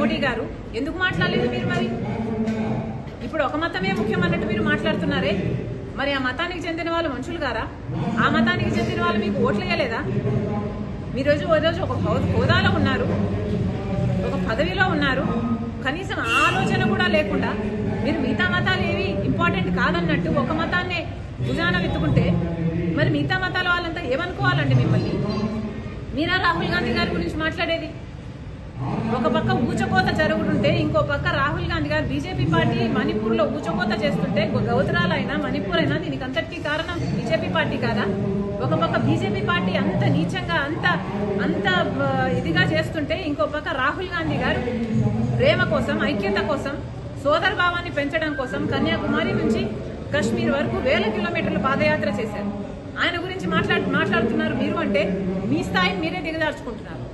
మోడీ గారు ఎందుకు మాట్లాడలేదు మీరు? మరి ఇప్పుడు ఒక మతమే ముఖ్యం అన్నట్టు మీరు మాట్లాడుతున్నారే, మరి ఆ మతానికి చెందిన వాళ్ళు మనుషులు గారా? ఆ మతానికి చెందిన వాళ్ళు మీకు ఓట్లు వేయలేదా? ఈరోజు ఒక హోదాలో ఉన్నారు, ఒక పదవిలో ఉన్నారు, కనీసం ఆలోచన కూడా లేకుండా మీరు మిగతా మతాలు ఏవి ఇంపార్టెంట్ కాదన్నట్టు ఒక మతాన్నే భుజాన వెతుకుంటే మరి మిగతా మతాల వాళ్ళంతా ఏమనుకోవాలండి మిమ్మల్ని? మీరా రాహుల్ గాంధీ గారి గురించి మాట్లాడేది? ఒక పక్క ఊచకోత జరుగుతుంటే ఇంకో పక్క రాహుల్ గాంధీ గారు బీజేపీ పార్టీ మణిపూర్లో ఊచకోత చేస్తుంటే, గౌతరాల్ అయినా మణిపూర్ అయినా దీనికి అంతటికీ కారణం బీజేపీ పార్టీ కాదా? ఒక పక్క బీజేపీ పార్టీ అంత నీచంగా అంత ఇదిగా చేస్తుంటే ఇంకో పక్క రాహుల్ గాంధీ గారు ప్రేమ కోసం, ఐక్యత కోసం, సోదర భావాన్ని పెంచడం కోసం కన్యాకుమారి నుంచి కశ్మీర్ వరకు 1000 కిలోమీటర్లు పాదయాత్ర చేశారు. ఆయన గురించి మాట్లాడుతున్నారు మీరు అంటే మీ స్థాయిని మీరే దిగజార్చుకుంటున్నారు.